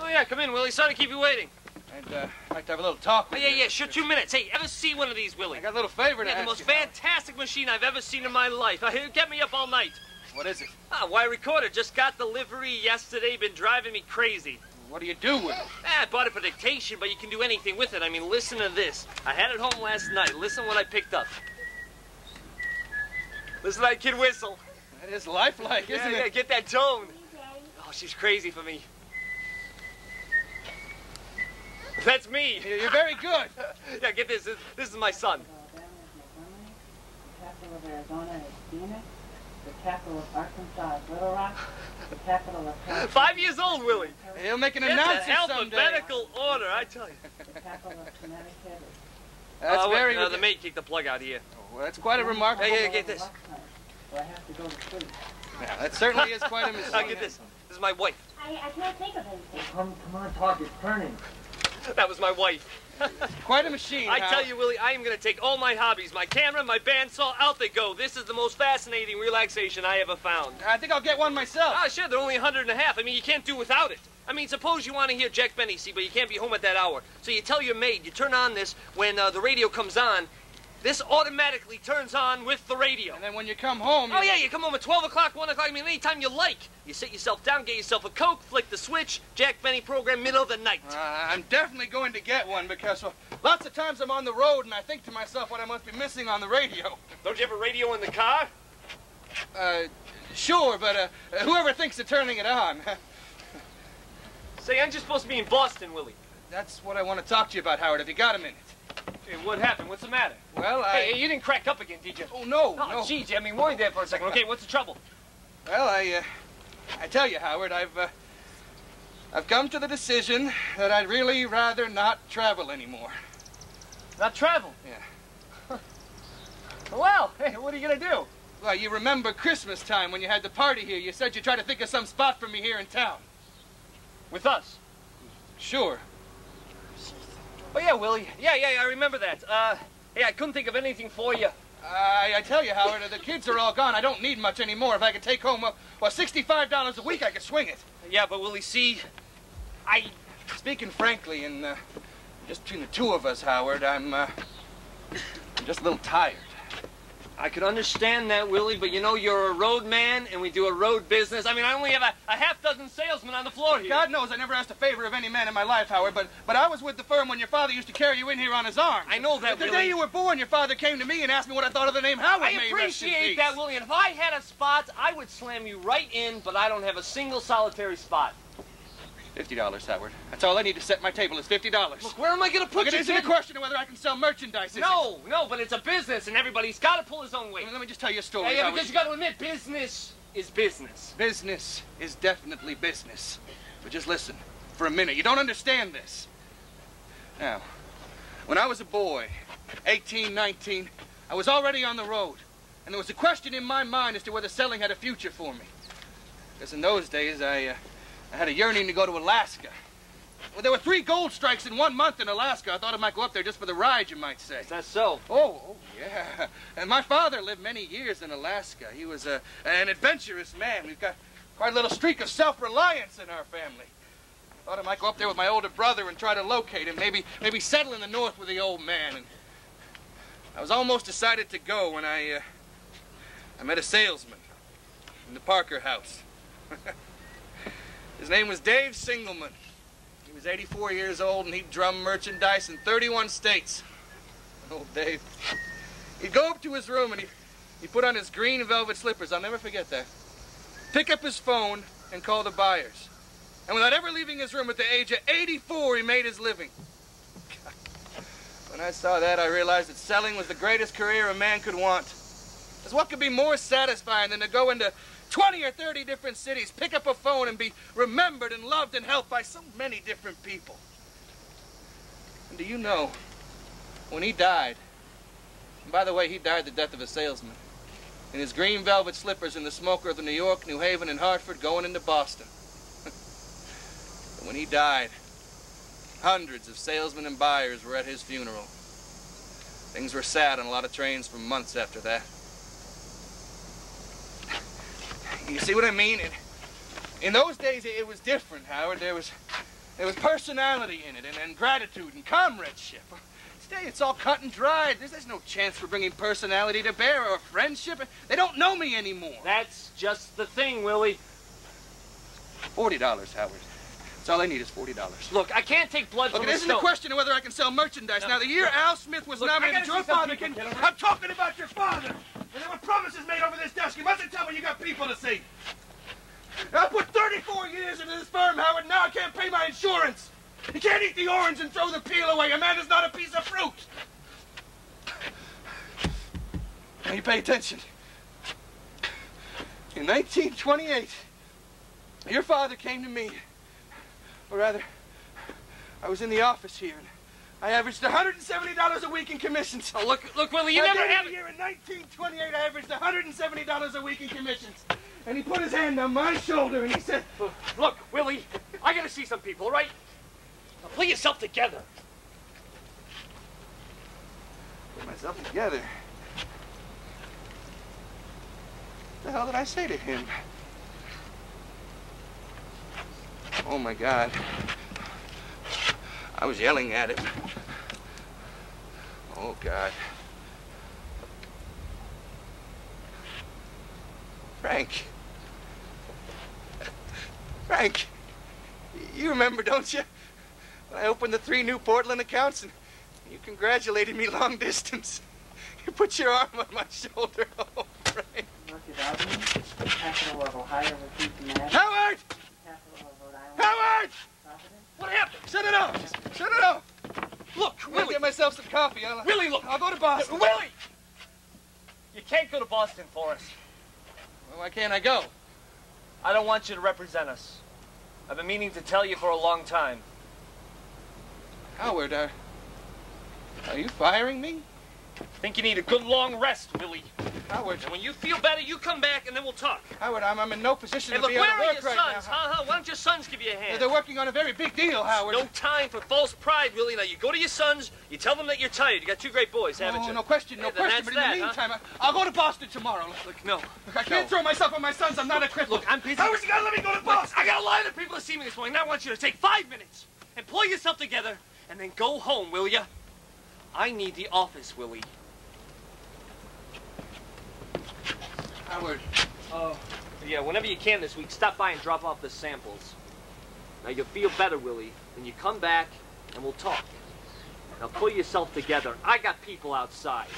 Oh, yeah, come in, Willie. Sorry to keep you waiting. I'd like to have a little talk with you. Yeah, sure, 2 minutes. Hey, ever see one of these, Willie? I got a little favor to ask the you. most fantastic machine I've ever seen in my life. It'll get me up all night. What is it? Wire recorder. Just got delivery yesterday. Been driving me crazy. What do you do with it? I bought it for dictation, but you can do anything with it. I mean, listen to this. I had it home last night. Listen what I picked up. Listen to that kid whistle. That is lifelike, isn't it? Yeah, get that tone. Oh, she's crazy for me. That's me. You're very good. Yeah, get this. This is my son. The capital of Arizona is Phoenix. The capital of Arkansas is Little Rock. The capital of California. 5 years old, Willie. He'll make an It's announcement an someday. alphabetical order, I tell you. The capital of Connecticut is... That's very good. The maid kicked the plug out here. Oh, well, that's quite a remarkable... Yeah, get this. So I have to go to sleep. Yeah, that certainly is quite a machine. Get this. This is my wife. I can't think of anything. Come on, talk. It's turning. That was my wife. Quite a machine, I tell you, Willie, I am going to take all my hobbies, my camera, my bandsaw, out they go. This is the most fascinating relaxation I ever found. I think I'll get one myself. Ah, sure, they're only $100.50. I mean, you can't do without it. I mean, suppose you want to hear Jack Benny, see, but you can't be home at that hour. So you tell your maid, you turn on this when the radio comes on. This automatically turns on with the radio. And then when you come home... Oh, yeah, you come home at 12 o'clock, 1 o'clock, I mean, anytime you like. You sit yourself down, get yourself a Coke, flick the switch, Jack Benny program, middle of the night. I'm definitely going to get one because lots of times I'm on the road and I think to myself what I must be missing on the radio. Don't you have a radio in the car? Sure, but whoever thinks of turning it on. Say, aren't you supposed to be in Boston, Willie? That's what I want to talk to you about, Howard, if you got a minute. Hey, what happened? What's the matter? Well, Hey, you didn't crack up again, did you? Oh, no, Oh, no. Geez, you had me worried there for a second. Okay, what's the trouble? Well, I tell you, Howard, I've come to the decision that I'd really rather not travel anymore. Not travel? Yeah. Well, hey, what are you going to do? Well, you remember Christmas time when you had the party here. You said you'd try to think of some spot for me here in town. With us? Sure. Oh, yeah, Willie. Yeah, I remember that. Hey, I couldn't think of anything for you. I tell you, Howard, the kids are all gone. I don't need much anymore. If I could take home, $65 a week, I could swing it. Yeah, but Willie, see, Speaking frankly, and just between the two of us, Howard, I'm just a little tired. I could understand that, Willie, but you know, you're a road man, and we do a road business. I mean, I only have a half-dozen salesmen on the floor here. God knows I never asked a favor of any man in my life, Howard, but I was with the firm when your father used to carry you in here on his arm. I know that, The Willie. day you were born, your father came to me and asked me what I thought of the name Howard. I may he rest in appreciate peace. that, Willie, and if I had a spot, I would slam you right in, but I don't have a single solitary spot. $50, Howard. That's all I need to set my table is $50. Look, where am I going to put Look, you? it isn't a question of whether I can sell merchandise, is it? No, but it's a business, and everybody's got to pull his own weight. Let me just tell you a story, Yeah, Howard. because you got to admit, business is business. Business is definitely business. But just listen for a minute. You don't understand this. Now, when I was a boy, 18, 19, I was already on the road. And there was a question in my mind as to whether selling had a future for me. Because in those days, I had a yearning to go to Alaska. Well, there were 3 gold strikes in 1 month in Alaska. I thought I might go up there just for the ride, you might say. Is that so? Oh, yeah. And my father lived many years in Alaska. He was an adventurous man. We've got quite a little streak of self-reliance in our family. Thought I might go up there with my older brother and try to locate him, maybe settle in the north with the old man. And I was almost decided to go when I met a salesman in the Parker house. His name was Dave Singleman. He was 84 years old, and he'd drum merchandise in 31 states. Old Dave. He'd go up to his room, and he'd put on his green velvet slippers. I'll never forget that. Pick up his phone and call the buyers. And without ever leaving his room at the age of 84, he made his living. When I saw that, I realized that selling was the greatest career a man could want. Because what could be more satisfying than to go into 20 or 30 different cities, pick up a phone, and be remembered and loved and helped by so many different people? And do you know, when he died, and by the way, he died the death of a salesman, in his green velvet slippers in the smoker of the New York, New Haven, and Hartford going into Boston. But when he died, hundreds of salesmen and buyers were at his funeral. Things were sad on a lot of trains for months after that. You see what I mean? In those days, it was different, Howard. There was There was personality in it, and gratitude, and comradeship. Today, it's all cut and dried. There's no chance for bringing personality to bear or friendship. They don't know me anymore. That's just the thing, Willie. $40, Howard. That's all I need is $40. Look, I can't take blood Look, from it a isn't a stone. question of whether I can sell merchandise. No. Now, the year Al Smith was Look, I nominated, gotta your see some father people, can... kid, all right? I'm talking about your father. And there were promises made over this desk. You mustn't tell me you got people to see. I put 34 years into this firm, Howard, and now I can't pay my insurance. You can't eat the orange and throw the peel away. A man is not a piece of fruit. Now you pay attention. In 1928, your father came to me. Or rather, I was in the office here, and I averaged $170 a week in commissions. Oh, look, Willie, you never have it. Here in 1928, I averaged $170 a week in commissions. And he put his hand on my shoulder and he said, Look, Willie, I gotta see some people, all right? Now pull yourself together. put myself together. What the hell did I say to him? Oh, my God. I was yelling at him. Oh, God. Frank. Frank, you remember, don't you? When I opened the 3 new Portland accounts and you congratulated me long distance. You put your arm on my shoulder. Oh, Frank. North Avenue, capital of Ohio, Mass. Howard! Capital of Rhode Island. Howard! What happened? Shut it off! Shut it off! Look, I'm gonna Willie. get myself some coffee. Willie, look. I'll go to Boston. Willie! You can't go to Boston for us. Well, why can't I go? I don't want you to represent us. I've been meaning to tell you for a long time. Howard, are you firing me? Think you need a good long rest, Willie. Howard, And when you feel better, you come back and then we'll talk. Howard, I'm in no position Hey, to look, be where able to are work your right sons? now. Why don't your sons give you a hand? They're working on a very big deal, Howard. No time for false pride, Willie. Now, you go to your sons, you tell them that you're tired. You got 2 great boys, haven't you? No question, no Hey, then question. that's But in the that, huh? meantime, I'll go to Boston tomorrow. Look, no. Look, I can't throw myself on my sons. I'm not a cripple. Look, I'm busy. Howard, you gotta let me go to Boston. I got a lot of people to see me this morning. Now I want you to take 5 minutes and pull yourself together and then go home, will you? I need the office, Willie. Howard. Yeah, whenever you can this week, stop by and drop off the samples. Now, you'll feel better, Willie. Then you come back and we'll talk. Now, pull yourself together. I got people outside.